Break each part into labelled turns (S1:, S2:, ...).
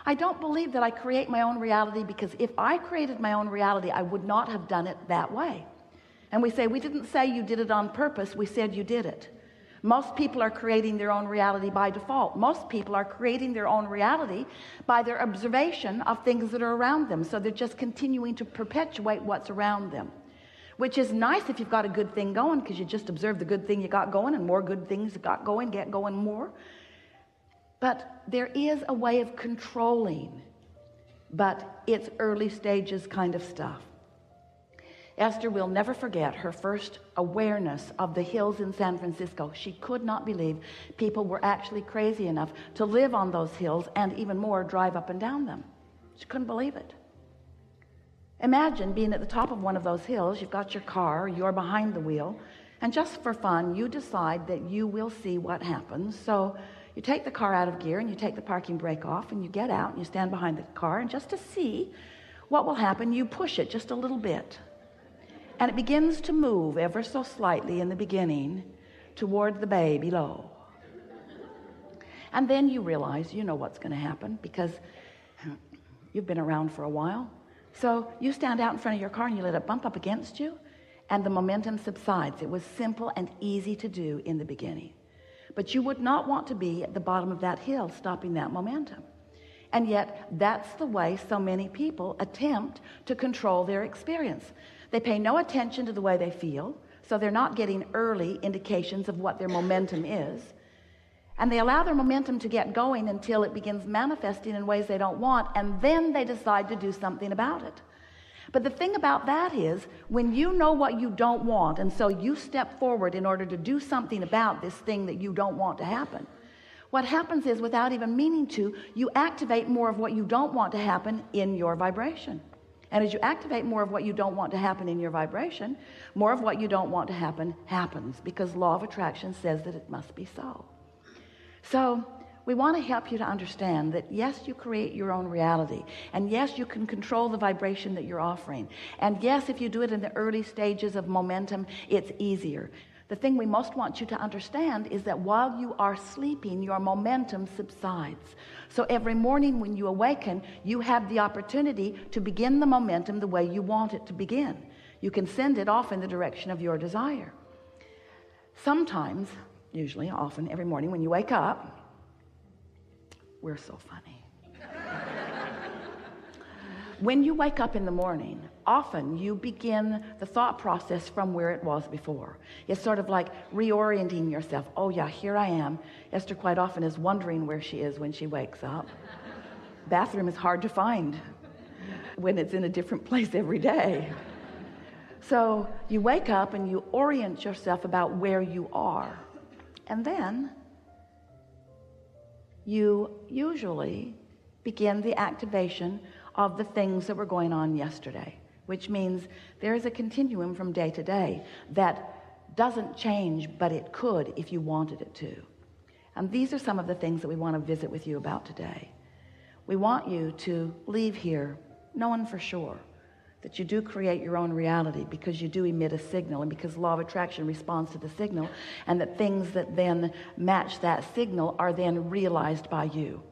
S1: I don't believe that I create my own reality, because if I created my own reality, I would not have done it that way. And we say, we didn't say you did it on purpose, we said you did it. Most people are creating their own reality by default. Most people are creating their own reality by their observation of things that are around them. So they're just continuing to perpetuate what's around them, which is nice if you've got a good thing going, because you just observe the good thing you got going, and more good things you got going, get going more. But there is a way of controlling, but it's early stages kind of stuff. Esther will never forget her first awareness of the hills in San Francisco. She could not believe people were actually crazy enough to live on those hills, and even more, drive up and down them. She couldn't believe it. Imagine being at the top of one of those hills. You've got your car, you're behind the wheel, and just for fun, you decide that you will see what happens. So you take the car out of gear, and you take the parking brake off, and you get out and you stand behind the car, and just to see what will happen, you push it just a little bit. And it begins to move ever so slightly in the beginning toward the bay below. And then you realize you know what's going to happen, because you've been around for a while. So you stand out in front of your car and you let it bump up against you, and the momentum subsides. It was simple and easy to do in the beginning. But you would not want to be at the bottom of that hill stopping that momentum. And yet that's the way so many people attempt to control their experience. They pay no attention to the way they feel, so they're not getting early indications of what their momentum is. And they allow their momentum to get going until it begins manifesting in ways they don't want, and then they decide to do something about it. But the thing about that is, when you know what you don't want, and so you step forward in order to do something about this thing that you don't want to happen, what happens is, without even meaning to, you activate more of what you don't want to happen in your vibration. And as you activate more of what you don't want to happen in your vibration, more of what you don't want to happen happens, because law of attraction says that it must be so. So we want to help you to understand that yes, you create your own reality, and yes, you can control the vibration that you're offering, and yes, if you do it in the early stages of momentum, it's easier. The thing we most want you to understand is that while you are sleeping, your momentum subsides. So every morning when you awaken, you have the opportunity to begin the momentum the way you want it to begin. You can send it off in the direction of your desire. Sometimes, usually, often, every morning when you wake up, we're so funny. When you wake up in the morning, often you begin the thought process from where it was before. It's sort of like reorienting yourself. Oh yeah, here I am. Esther quite often is wondering where she is when she wakes up. Bathroom is hard to find when it's in a different place every day. So you wake up and you orient yourself about where you are. And then you usually begin the activation of the things that were going on yesterday, which means there is a continuum from day to day that doesn't change, but it could if you wanted it to. And these are some of the things that we want to visit with you about today. We want you to leave here knowing for sure that you do create your own reality, because you do emit a signal, and because law of attraction responds to the signal, and that things that then match that signal are then realized by you.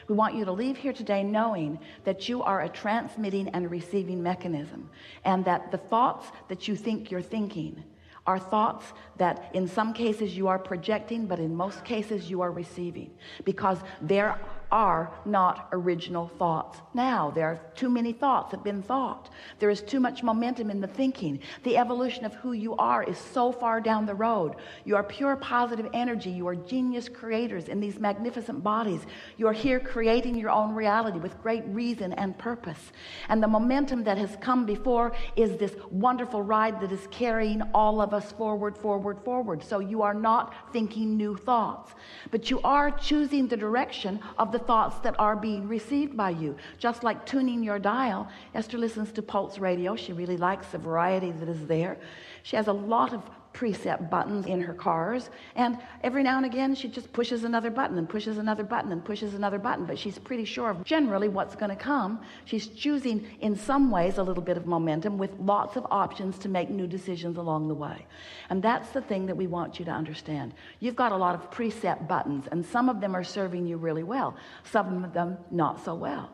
S1: We want you to leave here today knowing that you are a transmitting and receiving mechanism, and that the thoughts that you think you're thinking are thoughts that in some cases you are projecting, but in most cases you are receiving, because there are not original thoughts. Now there are too many thoughts have been thought. There is too much momentum in the thinking. The evolution of who you are is so far down the road. You are pure positive energy. You are genius creators in these magnificent bodies. You are here creating your own reality with great reason and purpose. And the momentum that has come before is this wonderful ride that is carrying all of us forward, forward, forward. So you are not thinking new thoughts, but you are choosing the direction of the thoughts that are being received by you. Just like tuning your dial. Esther listens to Pulse Radio. She really likes the variety that is there. She has a lot of preset buttons in her cars, and every now and again she just pushes another button and pushes another button and pushes another button, but she's pretty sure of generally what's going to come. She's choosing in some ways a little bit of momentum with lots of options to make new decisions along the way. And that's the thing that we want you to understand. You've got a lot of preset buttons, and some of them are serving you really well, some of them not so well.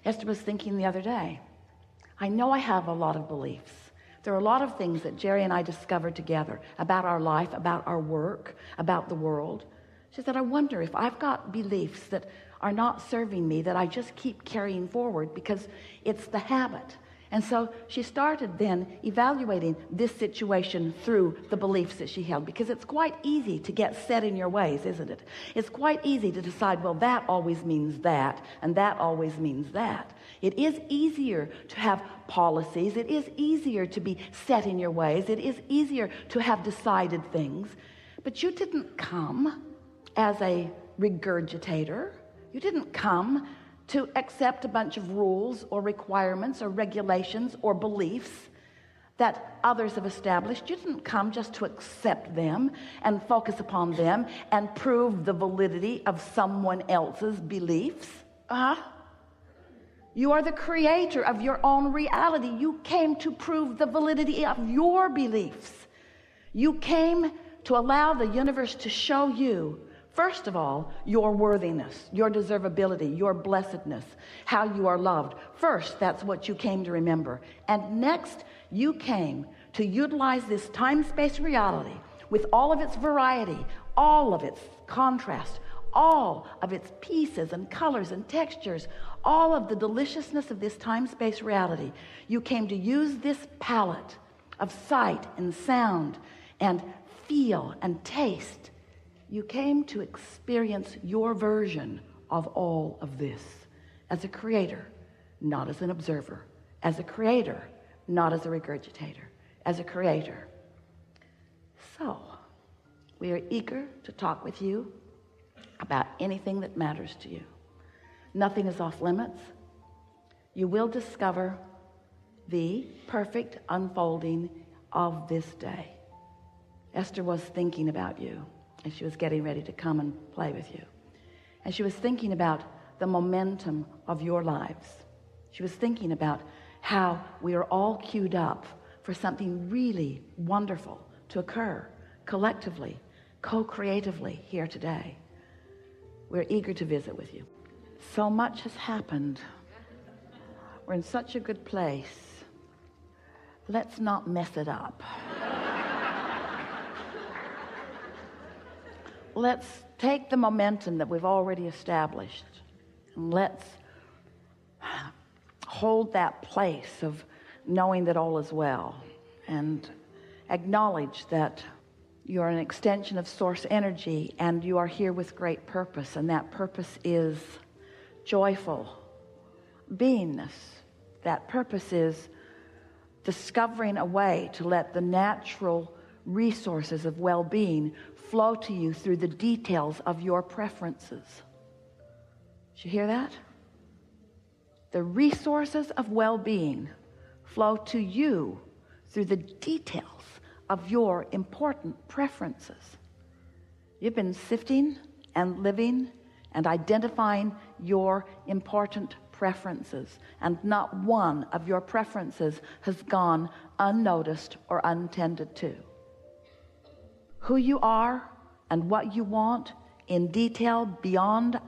S1: Esther was thinking the other day, I know I have a lot of beliefs. There are a lot of things that Jerry and I discovered together about our life, about our work, about the world. She said, I wonder if I've got beliefs that are not serving me, that I just keep carrying forward because it's the habit. And so she started then evaluating this situation through the beliefs that she held, because it's quite easy to get set in your ways, isn't it? It's quite easy to decide, well, that always means that, and that always means that. It is easier to have policies. It is easier to be set in your ways. It is easier to have decided things. But you didn't come as a regurgitator. You didn't come to accept a bunch of rules or requirements or regulations or beliefs that others have established. You didn't come just to accept them and focus upon them and prove the validity of someone else's beliefs. You are the creator of your own reality. You came to prove the validity of your beliefs. You came to allow the universe to show you, first of all, your worthiness, your deservability, your blessedness, how you are loved. First, that's what you came to remember. And next, you came to utilize this time-space reality with all of its variety, all of its contrast, all of its pieces and colors and textures, all of the deliciousness of this time-space reality. You came to use this palette of sight and sound and feel and taste. You came to experience your version of all of this as a creator, not as an observer. As a creator, not as a regurgitator. As a creator. So, we are eager to talk with you about anything that matters to you. Nothing is off limits. You will discover the perfect unfolding of this day. Esther was thinking about you as she was getting ready to come and play with you. And she was thinking about the momentum of your lives. She was thinking about how we are all queued up for something really wonderful to occur collectively, co-creatively here today. We're eager to visit with you. So much has happened. We're in such a good place. Let's not mess it up. Let's take the momentum that we've already established and let's hold that place of knowing that all is well and acknowledge that you're an extension of source energy and you are here with great purpose, and that purpose is joyful beingness. That purpose is discovering a way to let the natural resources of well-being flow to you through the details of your preferences. Did you hear that? The resources of well-being flow to you through the details of your important preferences. You've been sifting and living and identifying your important preferences, and not one of your preferences has gone unnoticed or untended to. Who you are and what you want in detail beyond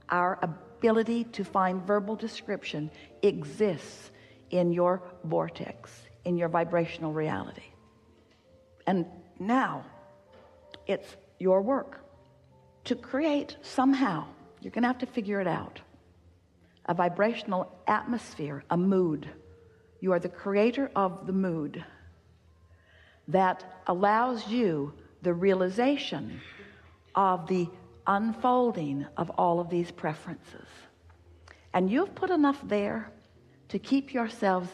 S1: our ability to find verbal description exists in your vortex, in your vibrational reality. And now it's your work to create somehow, you're going to have to figure it out, a vibrational atmosphere, a mood. You are the creator of the mood that allows you the realization of the unfolding of all of these preferences. And you've put enough there to keep yourselves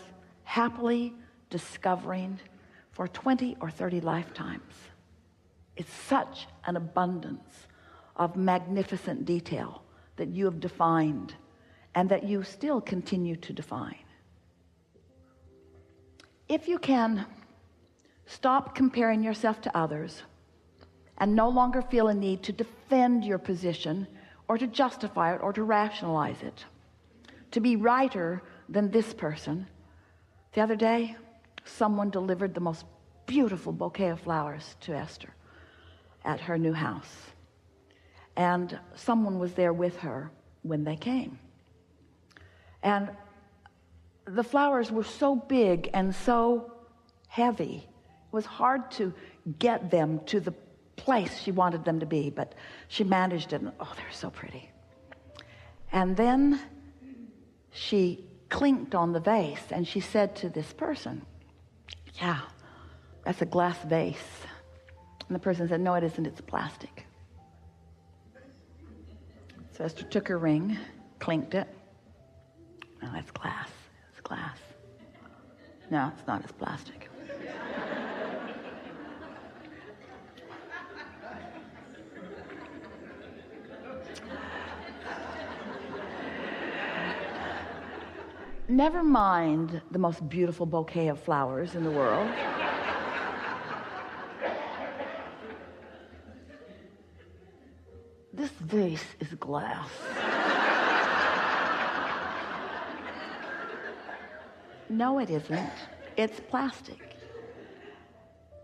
S1: happily discovering for 20 or 30 lifetimes. It's such an abundance of magnificent detail that you have defined and that you still continue to define. If you can Stop comparing yourself to others and no longer feel a need to defend your position or to justify it or to rationalize it, to be righter than this person. The other day, someone delivered the most beautiful bouquet of flowers to Esther at her new house. And someone was there with her when they came. And the flowers were so big and so heavy. It was hard to get them to the place she wanted them to be, but she managed it. And, oh, they're so pretty. And then she clinked on the vase and she said to this person, yeah, that's a glass vase. And the person said, no, it isn't, it's plastic. So Esther took her ring, clinked it. No, that's glass. It's glass. No, it's not, it's plastic. Never mind the most beautiful bouquet of flowers in the world. This vase is glass. No, it isn't. It's plastic.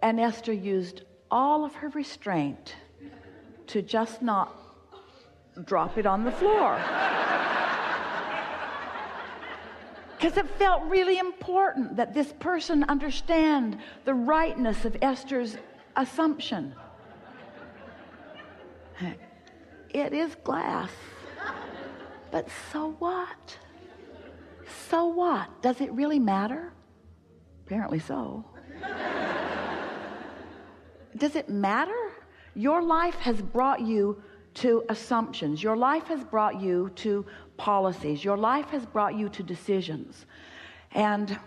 S1: And Esther used all of her restraint to just not drop it on the floor. Because it felt really important that this person understand the rightness of Esther's assumption. It is glass, but so what? So what? Does it really matter? Apparently so. Does it matter? Your life has brought you to assumptions. Your life has brought you to policies. Your life has brought you to decisions. And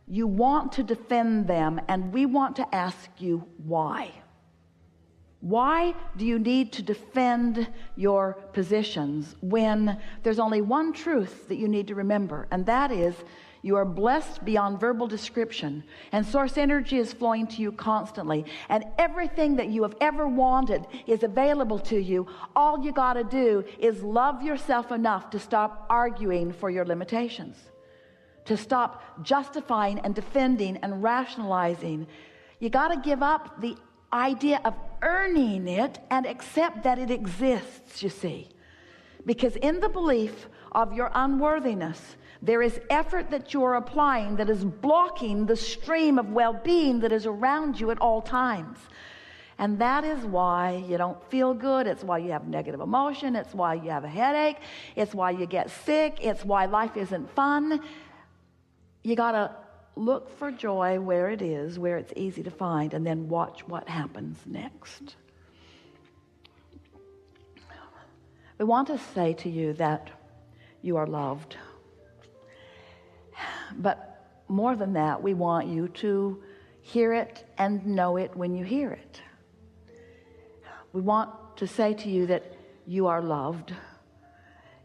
S1: you want to defend them, and we want to ask you why. Why do you need to defend your positions when there's only one truth that you need to remember, and that is you are blessed beyond verbal description, and source energy is flowing to you constantly, and everything that you have ever wanted is available to you. All you got to do is love yourself enough to stop arguing for your limitations, to stop justifying and defending and rationalizing. You got to give up the idea of earning it and accept that it exists, you see. Because in the belief of your unworthiness, there is effort that you're applying that is blocking the stream of well-being that is around you at all times. And that is why you don't feel good. It's why you have negative emotion. It's why you have a headache. It's why you get sick. It's why life isn't fun. You got to look for joy where it is, where it's easy to find, and then watch what happens next. We want to say to you that you are loved. But more than that, we want you to hear it and know it when you hear it. We want to say to you that you are loved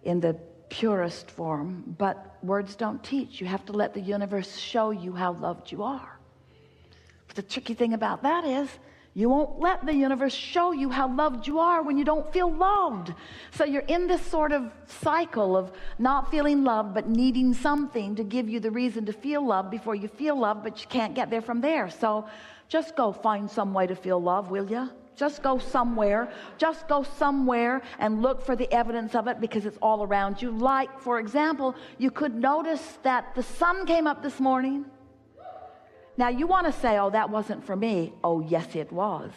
S1: in the purest form, but words don't teach. You have to let the universe show you how loved you are. But the tricky thing about that is you won't let the universe show you how loved you are when you don't feel loved. So you're in this sort of cycle of not feeling loved but needing something to give you the reason to feel loved before you feel loved, but you can't get there from there. So just go find some way to feel love, will you? Just go somewhere. Just go somewhere and look for the evidence of it, because it's all around you. Like, for example, you could notice that the sun came up this morning. Now, you want to say, oh, that wasn't for me. Oh, yes, it was.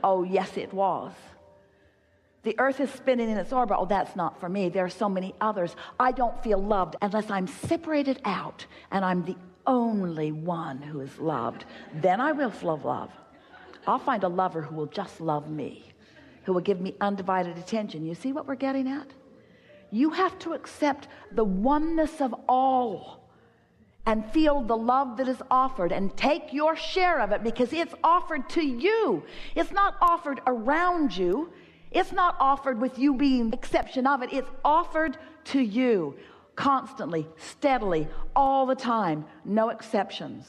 S1: Oh, yes, it was. The earth is spinning in its orbit. Oh, that's not for me. There are so many others. I don't feel loved unless I'm separated out and I'm the only one who is loved. Then I will feel love. I'll find a lover who will just love me, who will give me undivided attention. You see what we're getting at? You have to accept the oneness of all and feel the love that is offered and take your share of it, because it's offered to you. It's not offered around you. It's not offered with you being exception of it. It's offered to you constantly, steadily, all the time, no exceptions.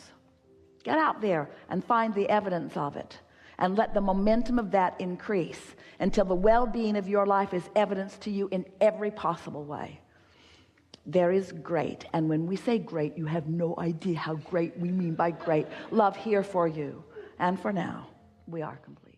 S1: Get out there and find the evidence of it, and let the momentum of that increase until the well-being of your life is evidenced to you in every possible way. There is great, and when we say great, you have no idea how great we mean by great love here for you. And for now, we are complete.